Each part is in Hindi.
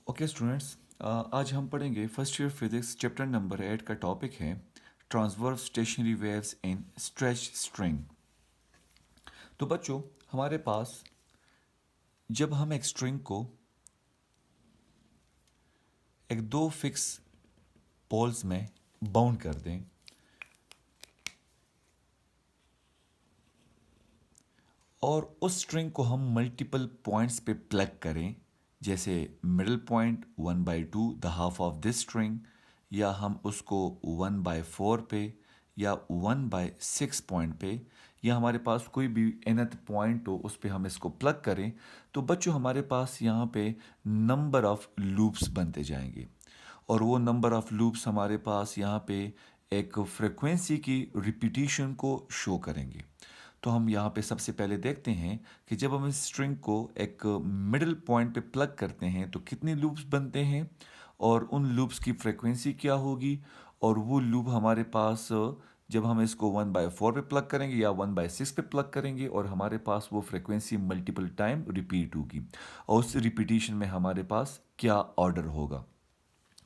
ओके स्टूडेंट्स, आज हम पढ़ेंगे first year physics chapter number 8 का टॉपिक है transverse stationery waves in stretch string. तो बच्चों, हमारे पास जब हम एक स्ट्रिंग को एक दो फिक्स पोल्स में बाउंड कर दें और उस स्ट्रिंग को हम मल्टीपल पॉइंट्स पे प्लग करें, जैसे middle point 1/2 the half of this string, या हम उसको 1/4 पे या 1/6 पॉइंट पे, या हमारे पास कोई भी nth पॉइंट हो उस पे हम इसको प्लग करें, तो बच्चों हमारे पास यहाँ पे नंबर ऑफ लूप्स बनते जाएंगे। और वो नंबर ऑफ लूप्स हमारे पास यहाँ पे एक फ्रिक्वेंसी की रिपीटिशन को शो करेंगे। तो हम यहाँ पे सबसे पहले देखते हैं कि जब हम इस स्ट्रिंग को एक मिडिल पॉइंट पे प्लग करते हैं तो कितने लूप्स बनते हैं और उन लूप्स की फ्रीक्वेंसी क्या होगी, और वो लूप हमारे पास जब हम इसको 1/4 पे प्लग करेंगे या 1/6 पे प्लग करेंगे और हमारे पास वो फ्रीक्वेंसी मल्टीपल टाइम रिपीट होगी, और उस रिपीटिशन में हमारे पास क्या ऑर्डर होगा।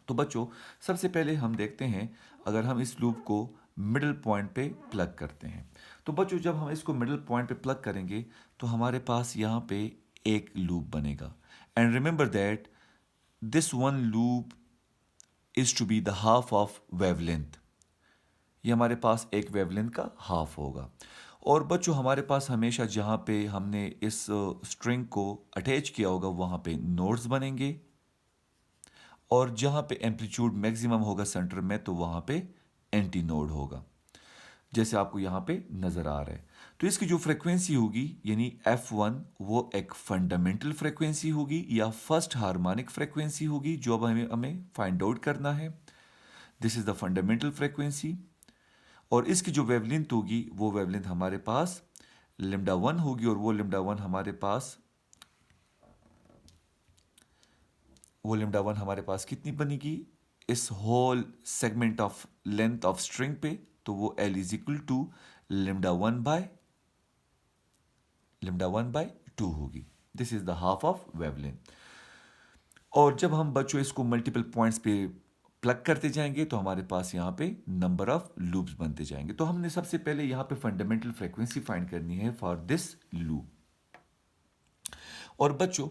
तो बच्चों, सबसे पहले हम देखते हैं अगर हम इस लूप को मिडिल पॉइंट पे प्लग करते हैं। तो बच्चों, जब हम इसको मिडिल पॉइंट पे प्लग करेंगे तो हमारे पास यहाँ पे एक लूप बनेगा। And remember that this one loop is to be the half of wavelength. ये हमारे पास एक वेवलेंथ का हाफ होगा। और बच्चों, हमारे पास हमेशा जहाँ पे हमने इस स्ट्रिंग को अटैच किया होगा वहाँ पे नोड्स बनेंगे, और जहाँ पे एम्पलीट्यूड मैक्सिमम होगा सेंटर में तो वहाँ पे एंटी नोड होगा, जैसे आपको यहाँ पे नज़र आ रहा है। तो इसकी जो फ्रीक्वेंसी होगी यानी F1, वो एक फंडामेंटल फ्रीक्वेंसी होगी या फर्स्ट हार्मोनिक फ्रीक्वेंसी होगी, जो अब हमें हमें फाइंड आउट करना है। This is the fundamental frequency. और इसकी जो वेवलेंथ होगी वो वेवलेंथ हमारे पास λ1 होगी, और वो λ1 हमारे पास कितनी बनेगी इस whole segment of length of string पे, तो वो L इज इक्वल टू λ1/2 होगी। This is the half of wavelength. और जब हम बच्चों इसको मल्टीपल पॉइंट्स पे प्लग करते जाएंगे तो हमारे पास यहाँ पे नंबर ऑफ लूप्स बनते जाएंगे। तो हमने सबसे पहले यहाँ पे फंडामेंटल फ्रीक्वेंसी फाइंड करनी है फॉर दिस लूप। और बच्चों,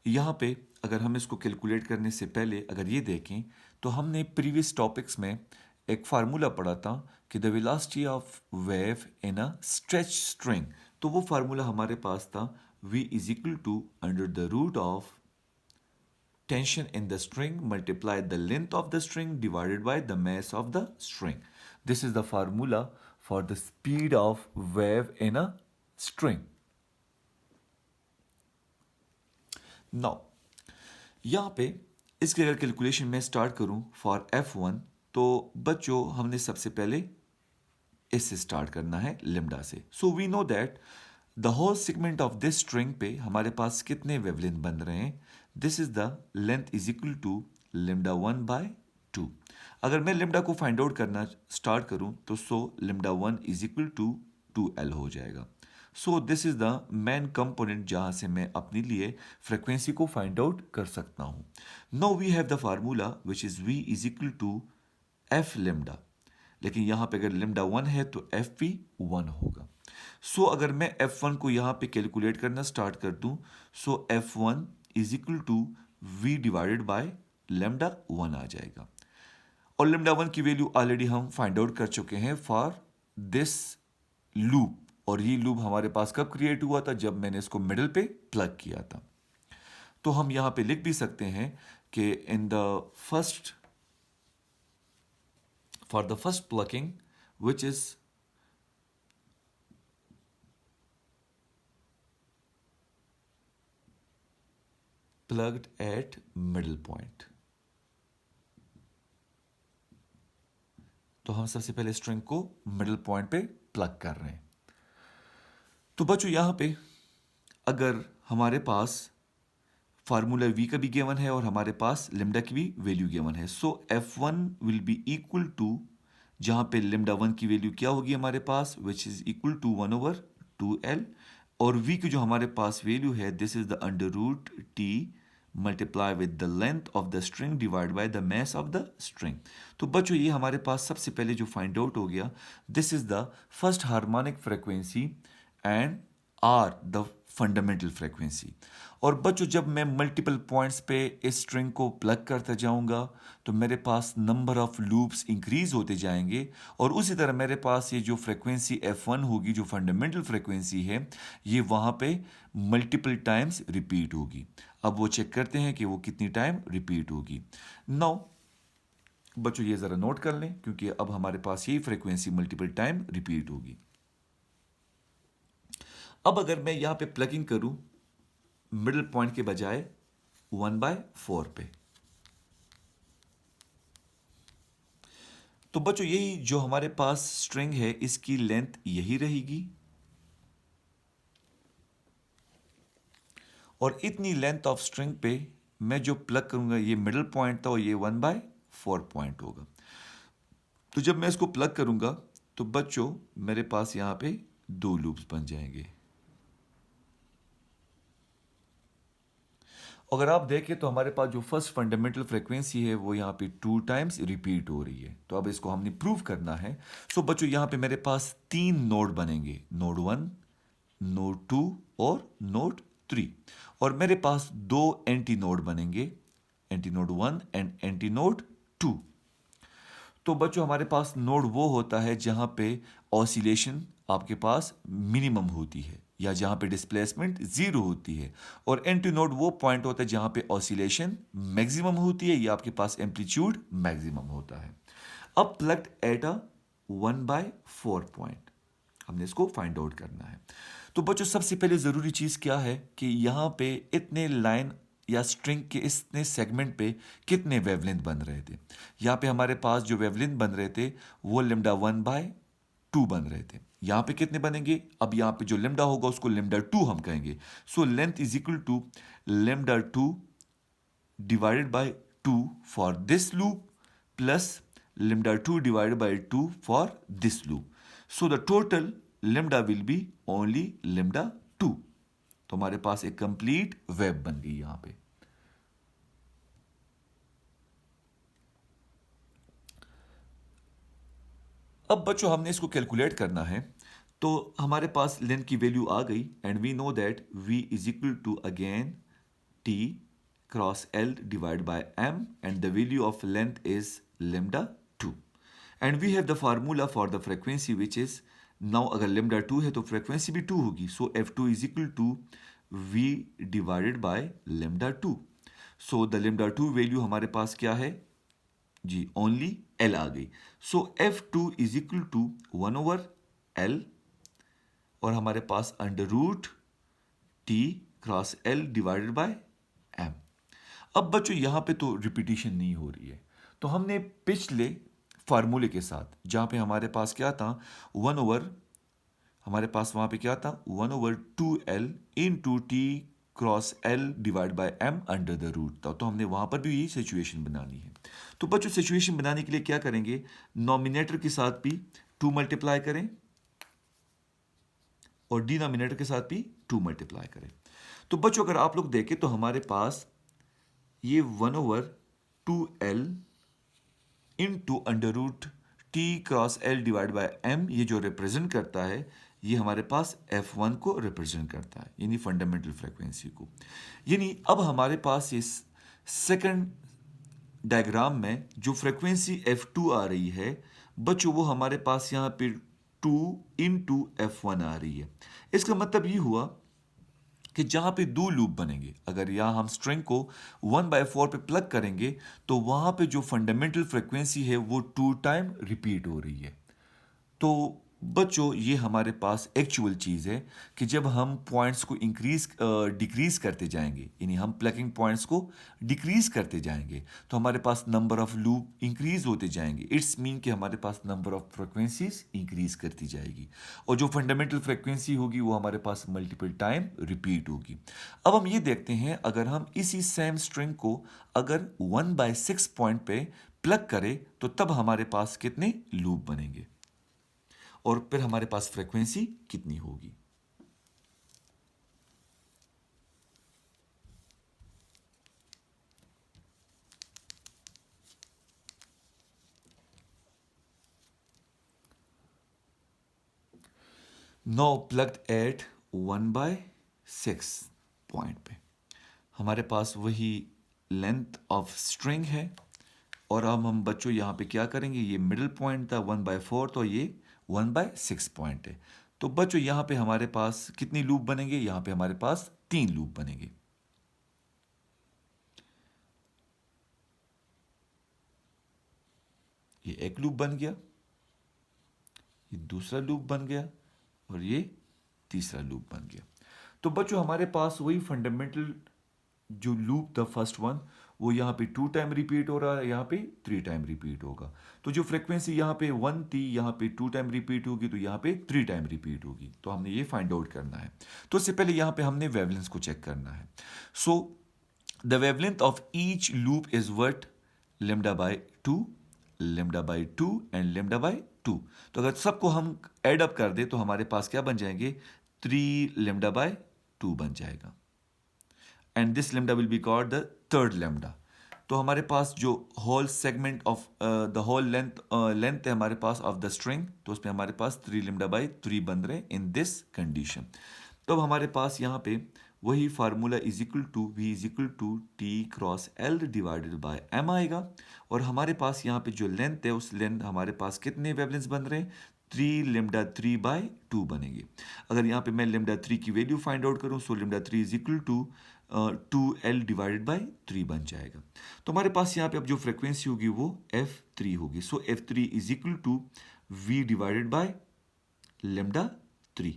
यहाँ पे अगर हम इसको कैलकुलेट करने से पहले अगर ये देखें तो हमने प्रीवियस टॉपिक्स में एक फार्मूला पढ़ा था कि the velocity of wave in a stretch string. तो वो फार्मूला हमारे पास था v is equal to under the root of tension in the string multiply the length of the string divided by the mass of the string. This is the formula for the speed of wave in a string. Now, यहाँ पे इसके अगर कैलकुलेशन मैं स्टार्ट करूँ फॉर F1, तो बच्चों हमने सबसे पहले इससे स्टार्ट करना है लिम्डा से। So we know that the whole segment of this string पे हमारे पास कितने वेवलेंथ बन रहे हैं। This is the length is equal to λ1/2। अगर मैं लिम्डा को फाइंड आउट करना स्टार्ट करूं तो λ1 इज इक्वल टू 2L हो जाएगा। So this is the main component जहां से मैं अपने लिए फ्रीक्वेंसी को फाइंड आउट कर सकता हूं। Now we have the formula which is v is equal to f lambda, लेकिन यहां पे अगर λ1 है तो एफ भी 1 होगा। सो अगर मैं F1 को यहाँ पे कैलकुलेट करना स्टार्ट कर दूं, so F1 is equal to V divided by λ1 आ जाएगा। और λ1 की वैल्यू ऑलरेडी हम फाइंड आउट कर चुके हैं फॉर दिस लूप, और ये लूप हमारे पास कब क्रिएट हुआ था, जब मैंने इसको मिडिल पे प्लग किया था। तो हम यहाँ पे लिख भी सकते हैं कि in the first for the first plugging which is plugged at middle point, तो हम सबसे पहले स्ट्रिंग को मिडिल पॉइंट पे प्लग कर रहे हैं। तो बच्चों, यहां पे अगर हमारे पास फार्मूला v का भी गिवन है और हमारे पास लिम्डा की भी वैल्यू गिवन है, so F1 will be equal to, जहां पे λ1 की वैल्यू क्या होगी हमारे पास, which is equal to 1/2L, और v की जो हमारे पास वैल्यू है this is the under root t multiply with the length of the string divide by the mass of the string. तो बच्चों ये हमारे पास सबसे पहले जो फाइंड आउट हो गया, this is the first harmonic frequency and or the fundamental frequency. और बच्चों जब मैं मल्टीपल पॉइंट्स पे इस स्ट्रिंग को प्लग करता जाऊंगा तो मेरे पास नंबर ऑफ लूप्स इंक्रीज होते जाएंगे, और उसी तरह मेरे पास ये जो फ्रीक्वेंसी F1 होगी, जो फंडामेंटल फ्रीक्वेंसी है, ये वहाँ पे मल्टीपल टाइम्स रिपीट होगी। अब वो चेक करते हैं कि वो कितनी टाइम रिपीट होगी। नाउ बच्चों ये ज़रा नोट कर लें, क्योंकि अब हमारे पास यही फ्रीक्वेंसी मल्टीपल टाइम रिपीट होगी। अब अगर मैं यहां पे प्लगिंग करूं मिडिल पॉइंट के बजाय 1/4 पे, तो बच्चों यही जो हमारे पास स्ट्रिंग है इसकी लेंथ यही रहेगी, और इतनी लेंथ ऑफ स्ट्रिंग पे मैं जो प्लग करूंगा, ये मिडिल पॉइंट था और ये 1/4 पॉइंट होगा। तो जब मैं इसको प्लग करूंगा तो बच्चों मेरे पास यहां पे 2 लूप्स बन जाएंगे। अगर आप देखें तो हमारे पास जो फर्स्ट फंडामेंटल फ्रीक्वेंसी है वो यहाँ पे 2 टाइम्स रिपीट हो रही है। तो अब इसको हमने प्रूव करना है। सो बच्चों यहाँ पे मेरे पास 3 नोड बनेंगे, नोड 1, नोड 2 और नोड 3, और मेरे पास 2 एंटी नोड बनेंगे, anti node 1 and anti node 2। तो बच्चों हमारे पास नोड वो होता है जहां पे ऑसिलेशन आपके पास मिनिमम होती है, या जहां पे डिस्प्लेसमेंट जीरो होती है, और एंटी नोड वो पॉइंट होता है जहां पे ऑसिलेशन मैक्सिमम होती है, या आपके पास एम्पलीट्यूड मैक्सिमम होता है। अब प्लग्ड एट अ 1/4 पॉइंट हमने इसको फाइंड आउट करना है। तो बच्चों सबसे पहले जरूरी चीज क्या है कि यहां पे इतने लाइन या स्ट्रिंग के इतने सेगमेंट पे कितने वेवलेंथ बन रहे थे। यहाँ पे हमारे पास जो वेवलेंथ बन रहे थे वो लिम्डा 1/2 बन रहे थे। यहाँ पे कितने बनेंगे, अब यहाँ पे जो लिम्डा होगा उसको लिम्डा 2 हम कहेंगे। So length is equal to lambda 2 divided by 2 for this loop plus lambda 2 divided by 2 for this loop. So the total lambda will be only lambda 2. तो हमारे पास एक कंप्लीट वेब बन गई यहां पे। अब बच्चों हमने इसको कैलकुलेट करना है, तो हमारे पास लेंथ की वैल्यू आ गई, and we know that v is equal to again t cross L divided by m, and the value of length is lambda 2, and we have the formula for the frequency which is, now अगर lambda 2 है तो frequency भी 2 होगी, so f2 is equal to v divided by lambda 2। so the lambda 2 value हमारे पास क्या है जी, ओनली L आ गई। so f2 is equal to 1/L, और हमारे पास under root t cross L divided by m। अब बच्चों यहां पे तो रिपीटिशन नहीं हो रही है, तो हमने पिछले फार्मूले के साथ जहां पे हमारे पास क्या था, हमारे पास वहां पे क्या था 1/2L into T cross L divide by m under the root था। तो हमने वहां पर भी यही सिचुएशन बनानी है। तो बच्चों सिचुएशन बनाने के लिए क्या करेंगे, नॉमिनेटर के साथ भी 2 मल्टीप्लाई करें और डिनोमिनेटर के साथ भी 2 मल्टीप्लाई करें। तो बच्चों अगर आप लोग देखें तो हमारे पास ये 1/2L into under root T cross L divide by m, ये जो रिप्रेजेंट करता है ये हमारे पास F1 को रिप्रेजेंट करता है, यानी फंडामेंटल फ्रीक्वेंसी को। यानी अब हमारे पास इस सेकंड डायग्राम में जो फ्रीक्वेंसी F2 आ रही है बच्चों, वो हमारे पास यहाँ पे 2 इंटू F1 आ रही है। इसका मतलब ये हुआ कि जहां पे 2 लूप बनेंगे, अगर यहां हम स्ट्रिंग को 1/4 पे प्लग करेंगे तो वहां पे जो फंडामेंटल फ्रीक्वेंसी है वो 2 टाइम रिपीट हो रही है। तो बच्चों ये हमारे पास एक्चुअल चीज़ है कि जब हम पॉइंट्स को डिक्रीज करते जाएंगे, यानी हम प्लगिंग पॉइंट्स को डिक्रीज करते जाएंगे, तो हमारे पास नंबर ऑफ लूप इंक्रीज होते जाएंगे। इट्स मीन कि हमारे पास नंबर ऑफ फ्रिक्वेंसीज इंक्रीज करती जाएगी, और जो फंडामेंटल फ्रिक्वेंसी होगी वो हमारे पास मल्टीपल टाइम रिपीट होगी। अब हम ये देखते हैं, अगर हम इसी सेम स्ट्रिंग को अगर 1/6 पॉइंट पे प्लग करें तो तब हमारे पास कितने लूप बनेंगे, और फिर हमारे पास फ्रीक्वेंसी कितनी होगी। नाउ प्लग्ड एट 1/6 पॉइंट पे हमारे पास वही लेंथ ऑफ स्ट्रिंग है, और अब हम बच्चों यहाँ पे क्या करेंगे, ये मिडिल पॉइंट था 1/4, तो ये 1/6 पॉइंट है। तो बच्चों यहाँ पे हमारे पास कितनी लूप बनेंगे, यहाँ पे हमारे पास 3 लूप बनेंगे। ये एक लूप बन गया, ये दूसरा लूप बन गया, और ये तीसरा लूप बन गया। तो बच्चों हमारे पास वही फंडामेंटल जो लूप द फर्स्ट वन, वो यहाँ पे 2 टाइम रिपीट हो रहा है, यहाँ पे 3 टाइम रिपीट होगा। तो जो फ्रीक्वेंसी यहाँ पे 1 थी, यहाँ पे 2 टाइम रिपीट होगी, तो यहाँ पे 3 टाइम रिपीट होगी। तो हमने ये फाइंड आउट करना है। तो उससे पहले यहाँ पे हमने वेवलेंथ को चेक करना है। So the wavelength of each loop is what, λ/2, λ/2 and λ/2। तो अगर सबको हम ऐड अप कर दे तो हमारे पास क्या बन जाएंगे, 3 λ/2 बन जाएगा, and this lambda will be called the third lambda. तो हमारे पास जो whole segment of the whole length है हमारे पास ऑफ द स्ट्रिंग, तो उसमें हमारे पास 3 λ/3 बन रहे इन दिस कंडीशन। तो अब हमारे पास यहाँ पे वही formula is equal to v is equal to T cross L divided by M आएगा, और हमारे पास यहाँ पे जो लेंथ है उस लेंथ हमारे पास कितने वेवलेंथ्स बन रहे हैं, 3 λ3/2 बनेंगे। अगर यहाँ पे मैं λ3 की वैल्यू फाइंड आउट करूँ, so λ3 is equal to 2L divided by 3 बन जाएगा। तो हमारे पास यहाँ पे अब जो फ्रिक्वेंसी होगी वो F3 होगी। So F3 is equal to V divided by λ3,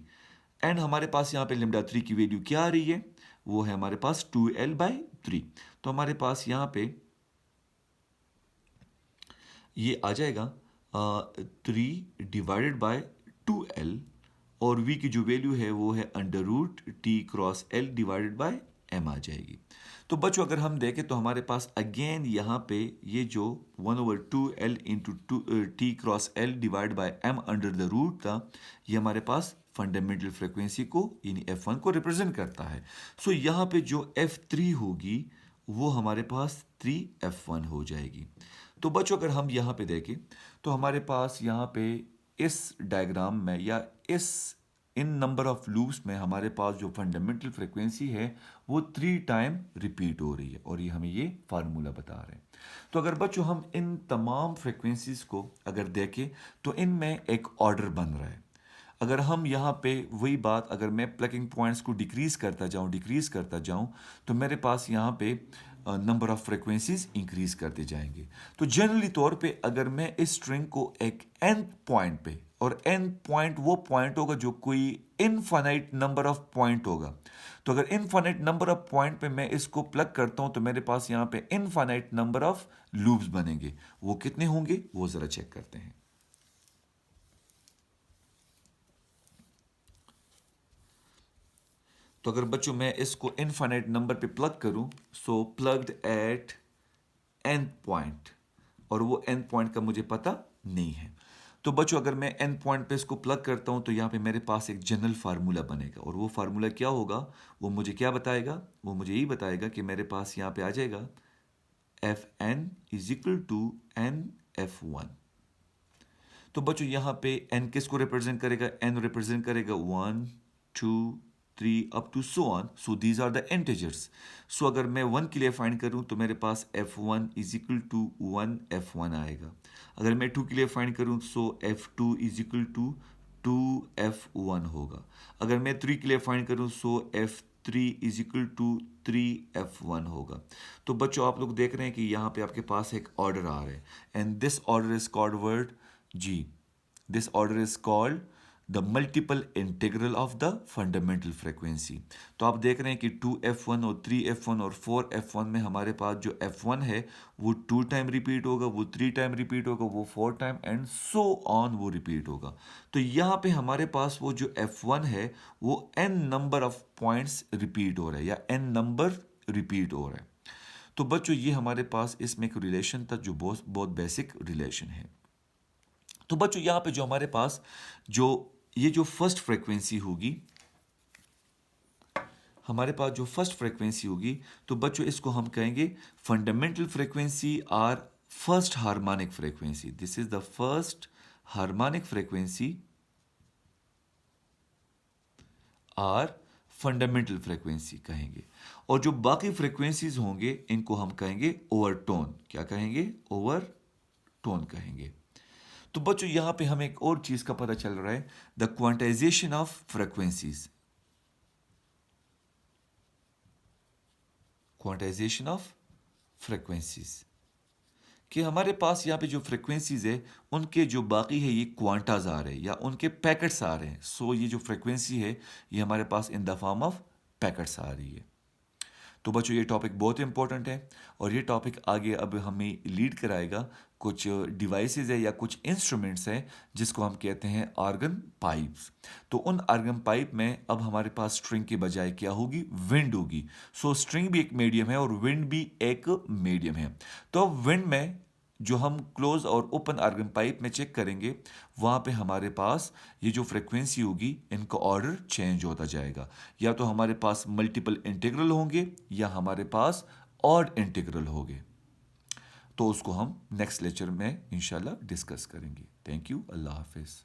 and हमारे पास यहाँ पे λ3 की वैल्यू क्या आ रही है, वो है हमारे पास 2L/3। तो हमारे पास यहाँ पे ये आ जाएगा 3 डिवाइडेड बाय 2L, और V की जो वैल्यू है वो है √T×L डिवाइडेड बाय M आ जाएगी। तो बच्चों अगर हम देखें तो हमारे पास अगेन यहाँ पे ये जो 1/2L into T×L divide by M under the root था, ये हमारे पास फंडामेंटल फ्रिक्वेंसी को यानी F1 को रिप्रेजेंट करता है। सो यहाँ पे जो F3 होगी वो हमारे पास 3F1 हो जाएगी। तो बच्चों अगर हम यहाँ पे देखें तो हमारे पास यहाँ पे इस डायग्राम में या इस इन नंबर ऑफ लूप्स में हमारे पास जो फंडामेंटल फ्रिक्वेंसी है वो 3 टाइम रिपीट हो रही है, और ये हमें ये फार्मूला बता रहे हैं। तो अगर बच्चों हम इन तमाम फ्रिक्वेंसीज को अगर देखें तो इनमें एक ऑर्डर बन रहा है। अगर हम यहाँ पे वही बात, अगर मैं प्लगिंग पॉइंट्स को डिक्रीज करता जाऊँ तो मेरे पास यहाँ पे नंबर ऑफ फ्रिक्वेंसीज इंक्रीज करते जाएंगे। तो जनरली तौर पे अगर मैं इस स्ट्रिंग को एक एंड पॉइंट पे, और एंड पॉइंट वो पॉइंट होगा जो कोई इनफाइनाइट नंबर ऑफ पॉइंट होगा, तो अगर इनफाइनाइट नंबर ऑफ पॉइंट पे मैं इसको प्लग करता हूं तो मेरे पास यहाँ पे इनफाइनाइट नंबर ऑफ लूप्स बनेंगे। वो कितने होंगे वो जरा चेक करते हैं। तो अगर बच्चों मैं इसको इनफाइनाइट नंबर पे प्लग करूं, सो प्लग्ड एट एंड पॉइंट, और वो एंड पॉइंट का मुझे पता नहीं है। तो बच्चों अगर मैं एंड पॉइंट पे इसको प्लग करता हूं तो यहाँ पे मेरे पास एक जनरल फार्मूला बनेगा, और वो फार्मूला क्या होगा, वो मुझे क्या बताएगा, वो मुझे यही बताएगा कि मेरे पास यहाँ पे आ जाएगा Fn is equal to NF1। तो बच्चों यहाँ पे n किसको रिप्रेजेंट करेगा, n रिप्रेजेंट करेगा 1 2 3 up to so on. So these are the integers. So अगर मैं 1 के लिए फाइंड करूं तो मेरे पास F1 is equal to 1 F1 आएगा। अगर मैं 2 के लिए फाइंड करूं सो F2 is equal to 2 F1 होगा। अगर मैं 3 के लिए फाइंड करूं सो F3 is equal to 3 F1 होगा। तो बच्चों आप लोग देख रहे हैं कि यहाँ पे आपके पास एक ऑर्डर आ रहा है, and this order is called word G. This order is called the multiple integral of the fundamental frequency. तो आप देख रहे हैं कि 2F1 और 3F1 और 4F1 में हमारे पास जो F1 है वो 2 टाइम रिपीट होगा, वो 3 टाइम रिपीट होगा, वो 4 टाइम एंड सो ऑन वो रिपीट होगा। तो यहाँ पे हमारे पास वो जो F1 है वो n number of points repeat हो रहा है, या n नंबर रिपीट हो रहा है। तो बच्चों ये हमारे पास इसमें एक रिलेशन था जो बहुत बहुत बेसिक रिलेशन है। तो बच्चों यहाँ पे जो हमारे पास जो ये जो फर्स्ट फ्रीक्वेंसी होगी, हमारे पास जो फर्स्ट फ्रीक्वेंसी होगी, तो बच्चों इसको हम कहेंगे fundamental frequency or first harmonic frequency. This is the first harmonic frequency or fundamental frequency कहेंगे, और जो बाकी फ्रीक्वेंसीज होंगे इनको हम कहेंगे ओवरटोन। क्या कहेंगे? ओवरटोन कहेंगे। तो बच्चों यहां पे हमें एक और चीज का पता चल रहा है, the quantization of frequencies. Quantization of frequencies कि हमारे पास यहाँ पे जो फ्रीक्वेंसीज है उनके जो बाकी है ये क्वांटाज आ रहे हैं या उनके पैकेट्स आ रहे हैं। सो ये जो फ्रीक्वेंसी है ये हमारे पास in the form of packets आ रही है। तो बच्चों ये टॉपिक बहुत इंपॉर्टेंट है और ये टॉपिक आगे अब हमें लीड कराएगा कुछ डिवाइसेस है या कुछ इंस्ट्रूमेंट्स हैं जिसको हम कहते हैं आर्गन पाइप्स। तो उन आर्गन पाइप में अब हमारे पास स्ट्रिंग के बजाय क्या होगी? विंड होगी। सो स्ट्रिंग भी एक मीडियम है और विंड भी एक मीडियम है। तो अब विंड में जो हम क्लोज और ओपन आर्गन पाइप में चेक करेंगे वहाँ पे हमारे पास ये जो फ्रीक्वेंसी होगी इनका ऑर्डर चेंज होता जाएगा। या तो हमारे पास मल्टीपल इंटीग्रल होंगे या हमारे पास ऑड इंटीग्रल होंगे। तो उसको हम नेक्स्ट लेक्चर में इंशाल्लाह डिस्कस करेंगे। Thank you. अल्लाह हाफिज़।